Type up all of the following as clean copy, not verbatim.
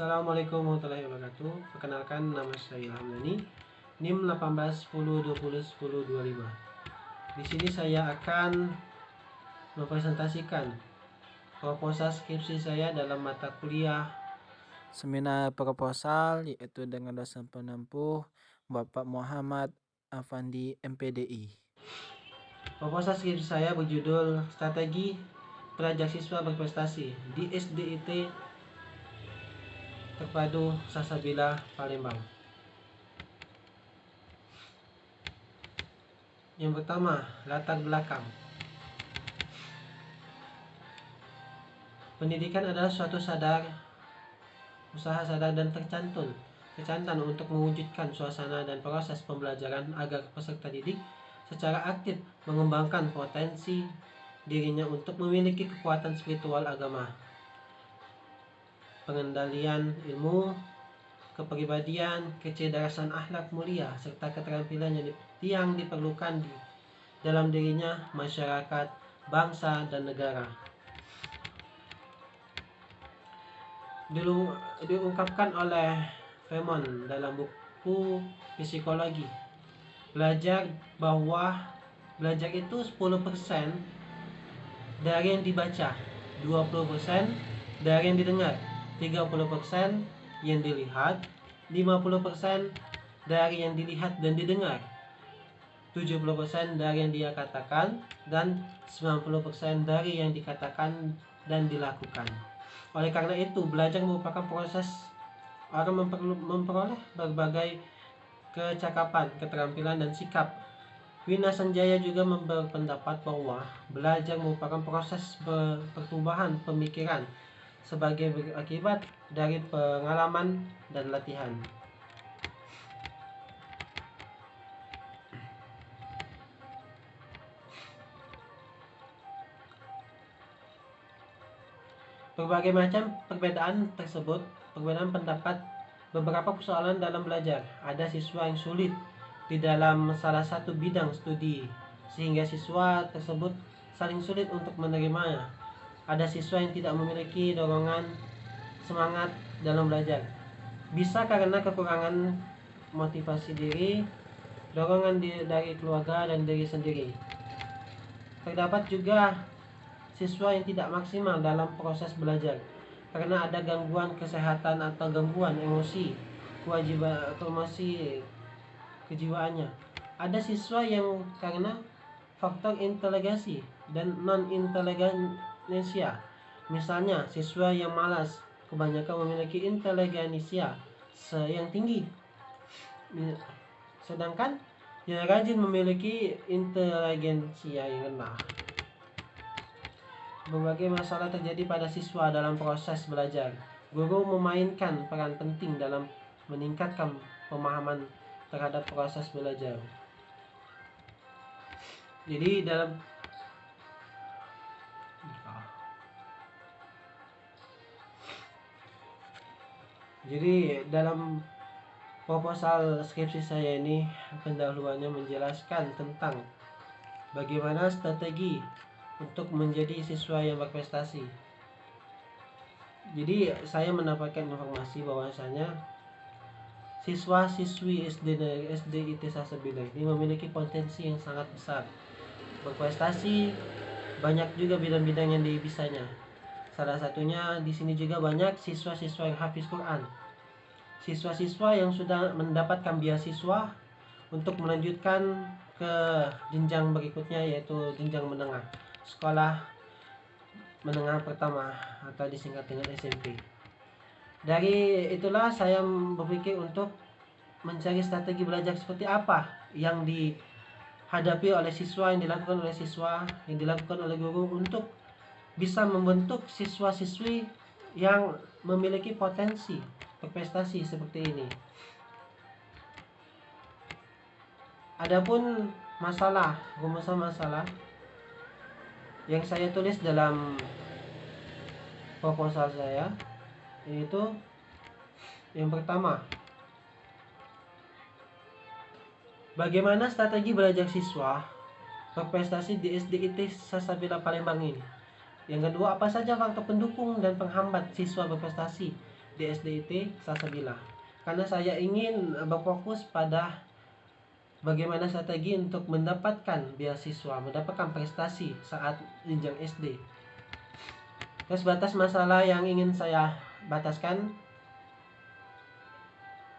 Assalamualaikum warahmatullahi wabarakatuh. Perkenalkan, nama saya Ilham Dani, NIM 1810201025. Di sini saya akan mempresentasikan proposal skripsi saya dalam mata kuliah Seminar proposal yaitu dengan dosen penempuh Bapak Muhammad Afandi MPDI. Proposal skripsi saya berjudul Strategi Pelajar Siswa Berprestasi di SDIT Terpadu Salsabila Palembang. Yang pertama, latar belakang. Pendidikan adalah suatu usaha sadar dan tercantan untuk mewujudkan suasana dan proses pembelajaran agar peserta didik secara aktif mengembangkan potensi dirinya untuk memiliki kekuatan spiritual agama, pengendalian ilmu, kepribadian, kecerdasan akhlak mulia, serta keterampilan yang diperlukan dalam dirinya, masyarakat, bangsa, dan negara. Diungkapkan oleh Fairmont dalam buku Psikologi Belajar bahwa belajar itu 10% dari yang dibaca, 20% dari yang didengar, 30% yang dilihat, 50% dari yang dilihat dan didengar, 70% dari yang dia katakan, dan 90% dari yang dikatakan dan dilakukan. Oleh karena itu, belajar merupakan proses orang memperoleh berbagai kecakapan, keterampilan, dan sikap. Wina Sanjaya juga berpendapat bahwa belajar merupakan proses pertumbuhan pemikiran sebagai akibat dari pengalaman dan latihan. Berbagai macam perbedaan pendapat beberapa persoalan dalam belajar. Ada siswa yang sulit di dalam salah satu bidang studi, sehingga siswa tersebut saling sulit untuk menerimanya. Ada siswa yang tidak memiliki dorongan semangat dalam belajar. Bisa karena kekurangan motivasi diri, dorongan dari keluarga dan diri sendiri. Terdapat juga siswa yang tidak maksimal dalam proses belajar karena ada gangguan kesehatan atau gangguan emosi kejiwaannya. Ada siswa yang karena faktor inteligensi dan non-inteligensia. Misalnya, siswa yang malas kebanyakan memiliki inteligensia yang tinggi, sedangkan yang rajin memiliki inteligensia yang rendah. Berbagai masalah terjadi pada siswa dalam proses belajar. Guru memainkan peran penting dalam meningkatkan pemahaman terhadap proses belajar. Jadi dalam proposal skripsi saya ini, pendahuluannya menjelaskan tentang bagaimana strategi untuk menjadi siswa yang berprestasi. Jadi saya mendapatkan informasi bahwasanya siswa-siswi SDIT Salsabila ini memiliki potensi yang sangat besar berprestasi. Banyak juga bidang-bidang yang dibisanya. Salah satunya di sini juga banyak siswa-siswa yang hafiz Quran, siswa-siswa yang sudah mendapatkan beasiswa untuk melanjutkan ke jenjang berikutnya, yaitu jenjang menengah, sekolah menengah pertama atau disingkat dengan SMP. Dari itulah saya berpikir untuk mencari strategi belajar seperti apa yang dihadapi oleh siswa, yang dilakukan oleh siswa, yang dilakukan oleh guru untuk bisa membentuk siswa-siswi yang memiliki potensi berprestasi seperti ini. Adapun rumusan masalah yang saya tulis dalam proposal saya, yaitu yang pertama, bagaimana strategi belajar siswa berprestasi di SDIT Salsabila Palembang ini. Yang kedua, apa saja faktor pendukung dan penghambat siswa berprestasi di SDIT Salsabila. Karena saya ingin berfokus pada bagaimana strategi untuk mendapatkan beasiswa, mendapatkan prestasi saat jenjang SD. Terus batas masalah yang ingin saya bataskan,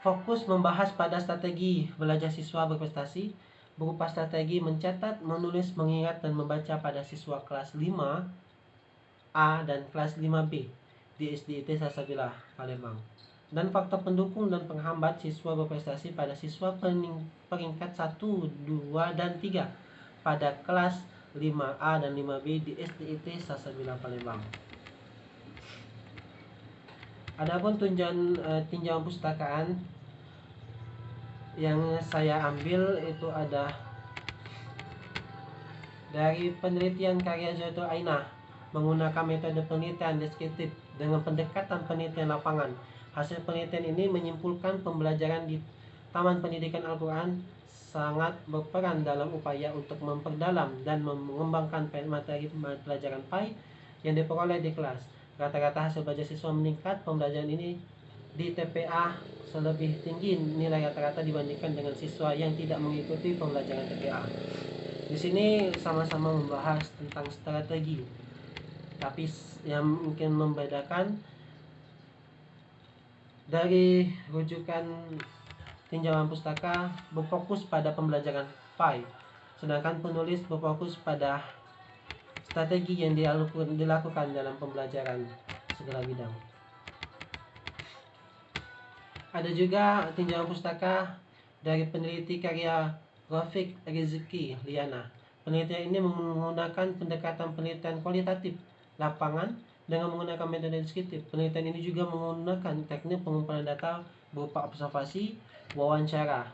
fokus membahas pada strategi belajar siswa berprestasi berupa strategi mencatat, menulis, mengingat, dan membaca pada siswa kelas 5A dan kelas 5B di SDIT Salsabila, Palembang. Dan faktor pendukung dan penghambat siswa berprestasi pada siswa peringkat 1, 2, dan 3 pada kelas 5A dan 5B di SDIT Salsabila, Palembang. Adapun tinjauan pustakaan yang saya ambil itu ada dari penelitian karya Zoto Aina menggunakan metode penelitian deskriptif dengan pendekatan penelitian lapangan. Hasil penelitian ini menyimpulkan pembelajaran di Taman Pendidikan Al-Quran sangat berperan dalam upaya untuk memperdalam dan mengembangkan materi pelajaran PAI yang diperoleh di kelas. Rata-rata hasil belajar siswa meningkat. Pembelajaran ini di TPA lebih tinggi nilai rata-rata dibandingkan dengan siswa yang tidak mengikuti pembelajaran TPA. Di sini sama-sama membahas tentang strategi, tapi yang mungkin membedakan dari rujukan tinjauan pustaka berfokus pada pembelajaran PAI, sedangkan penulis berfokus pada strategi yang dilakukan dalam pembelajaran segala bidang. Ada juga tinjauan pustaka dari peneliti karya Rafiq Rizky Liana. Penelitian ini menggunakan pendekatan penelitian kualitatif lapangan dengan menggunakan metode deskriptif. Penelitian ini juga menggunakan teknik pengumpulan data berupa observasi, wawancara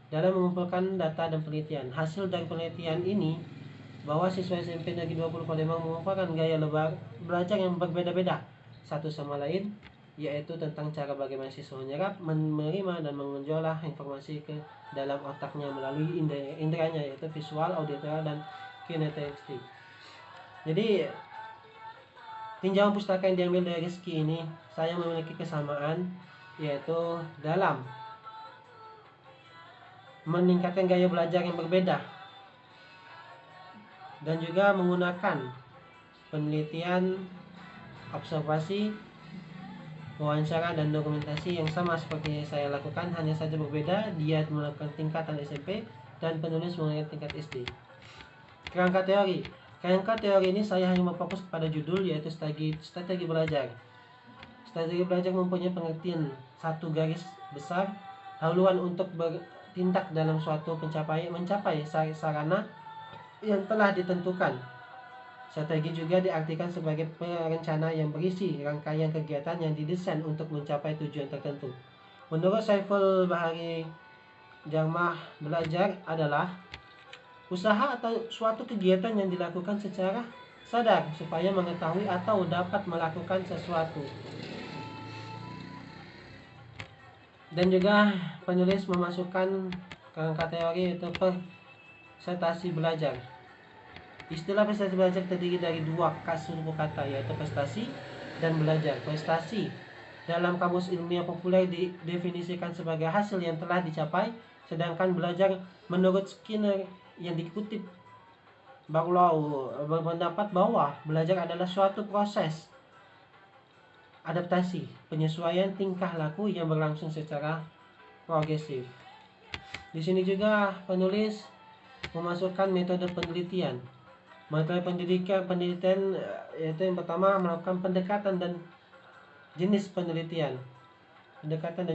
dalam mengumpulkan data dan penelitian. Hasil dari penelitian ini bahwa siswa SMP Negeri 20 Palembang merupakan gaya belajar yang berbeda-beda satu sama lain, yaitu tentang cara bagaimana siswa menyerap, menerima, dan mengolah informasi ke dalam otaknya melalui inderanya, yaitu visual, auditory, dan kinestetik. Jadi tinjauan pustaka yang diambil dari Rizky ini saya memiliki kesamaan, yaitu dalam meningkatkan gaya belajar yang berbeda dan juga menggunakan penelitian, observasi, wawancara, dan dokumentasi yang sama seperti yang saya lakukan, hanya saja berbeda. Dia melakukan tingkatan SMP dan penulis melakukan tingkat SD. Kerangka teori ini saya hanya berfokus pada judul, yaitu strategi belajar. Strategi belajar mempunyai pengertian satu garis besar haluan untuk bertindak dalam suatu mencapai sarana yang telah ditentukan. Strategi juga diartikan sebagai perencana yang berisi rangkaian kegiatan yang didesain untuk mencapai tujuan tertentu. Menurut Saiful Bahari, Jamah belajar adalah usaha atau suatu kegiatan yang dilakukan secara sadar supaya mengetahui atau dapat melakukan sesuatu. Dan juga penulis memasukkan kerangka teori yaitu prestasi belajar. Istilah prestasi belajar terdiri dari dua suku kata, yaitu prestasi dan belajar. Prestasi dalam kamus ilmiah populer didefinisikan sebagai hasil yang telah dicapai, sedangkan belajar menurut Skinner yang dikutip Barlow berpendapat bahwa belajar adalah suatu proses adaptasi, penyesuaian tingkah laku yang berlangsung secara progresif. Di sini juga penulis memasukkan metode penelitian. Metode penelitian yaitu yang pertama melakukan pendekatan dan jenis penelitian. Pendekatan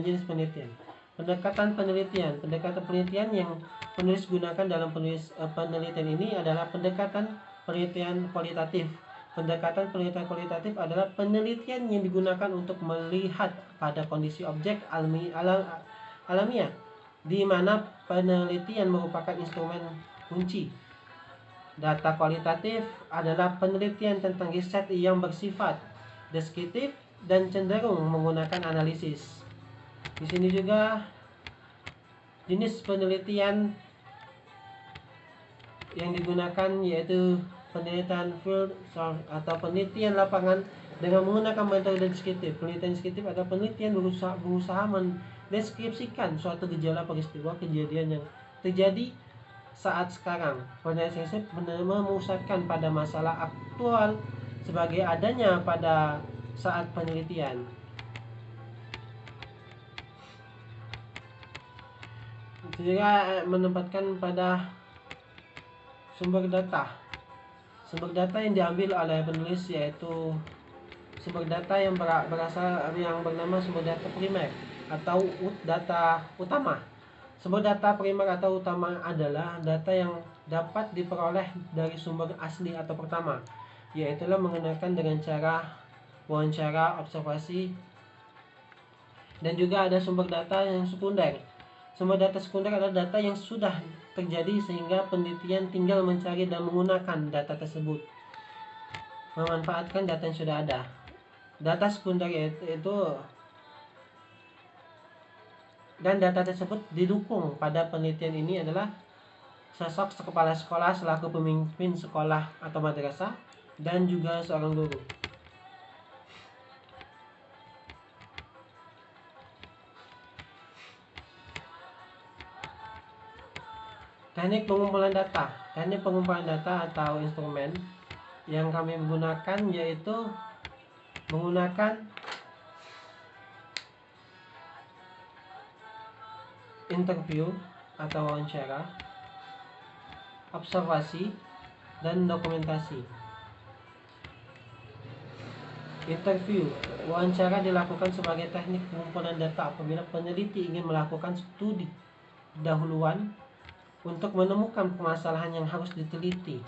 penelitian yang penulis gunakan dalam penelitian ini adalah pendekatan penelitian kualitatif. Pendekatan penelitian kualitatif adalah penelitian yang digunakan untuk melihat pada kondisi objek alamiah, di mana penelitian merupakan instrumen kunci. Data kualitatif adalah penelitian tentang riset yang bersifat deskriptif dan cenderung menggunakan analisis. Di sini juga jenis penelitian yang digunakan yaitu penelitian field atau penelitian lapangan Dengan menggunakan metode deskriptif, penelitian deskriptif adalah penelitian berusaha mendeskripsikan suatu gejala peristiwa kejadian yang terjadi saat sekarang. Penelitian deskriptif memusatkan pada masalah aktual sebagai adanya pada saat penelitian. Juga menempatkan pada sumber data. Sumber data yang diambil oleh penulis yaitu sumber data yang berasal yang bernama sumber data primer atau data utama. Sumber data primer atau utama adalah data yang dapat diperoleh dari sumber asli atau pertama, yaitu menggunakan dengan cara wawancara, observasi, dan juga ada sumber data yang sekunder. Sumber data sekunder adalah data yang sudah terjadi sehingga penelitian tinggal mencari dan menggunakan data tersebut, memanfaatkan data yang sudah ada. Data sekunder itu dan data tersebut didukung pada penelitian ini adalah sosok kepala sekolah selaku pemimpin sekolah atau madrasah dan juga seorang guru. Teknik pengumpulan data. Teknik pengumpulan data atau instrumen yang kami gunakan yaitu menggunakan interview atau wawancara, observasi, dan dokumentasi. Interview, wawancara dilakukan sebagai teknik pengumpulan data apabila peneliti ingin melakukan studi dahuluan untuk menemukan permasalahan yang harus diteliti.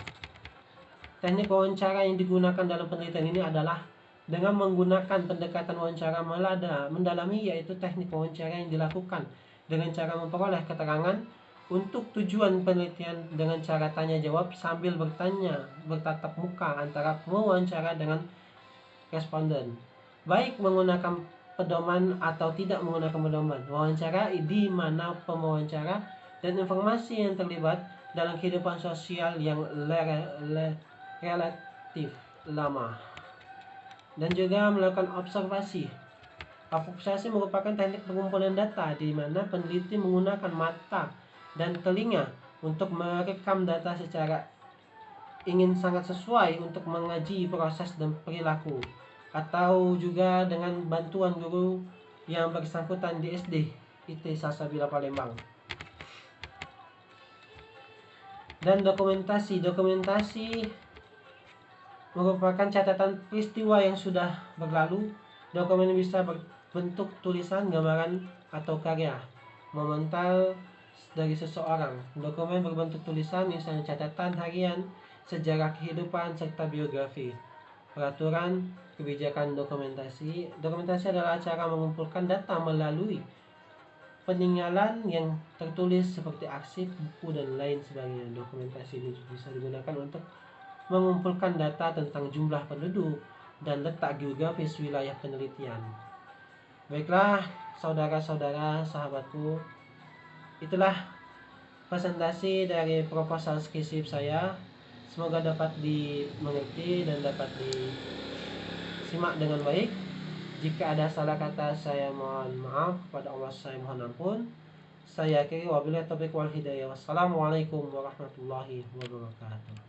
Teknik wawancara yang digunakan dalam penelitian ini adalah dengan menggunakan pendekatan wawancara mendalami, yaitu teknik wawancara yang dilakukan dengan cara memperoleh keterangan untuk tujuan penelitian dengan cara tanya jawab sambil bertatap muka antara pewawancara dengan responden, baik menggunakan pedoman atau tidak menggunakan pedoman. Wawancara di mana pewawancara dan informasi yang terlibat dalam kehidupan sosial yang relatif lama. Dan juga melakukan observasi. Observasi merupakan teknik pengumpulan data di mana peneliti menggunakan mata dan telinga untuk merekam data secara ingin sangat sesuai untuk mengaji proses dan perilaku, atau juga dengan bantuan guru yang bersangkutan di SD IT Salsabila Palembang. Dan dokumentasi merupakan catatan peristiwa yang sudah berlalu. Dokumen bisa berbentuk tulisan, gambaran, atau karya momental dari seseorang. Dokumen berbentuk tulisan misalnya catatan harian, sejarah kehidupan, serta biografi. Peraturan kebijakan dokumentasi. Dokumentasi adalah cara mengumpulkan data melalui peninggalan yang tertulis seperti arsip, buku, dan lain sebagainya. Dokumentasi ini bisa digunakan untuk mengumpulkan data tentang jumlah penduduk dan letak geografis wilayah penelitian. Baiklah, saudara-saudara, sahabatku, itulah presentasi dari proposal skripsi saya. Semoga dapat dimengerti dan dapat disimak dengan baik. Jika ada salah kata, saya mohon maaf. Kepada Allah saya mohon ampun. Saya akhiri wabillahi taufiq wal hidayah. Wassalamualaikum warahmatullahi wabarakatuh.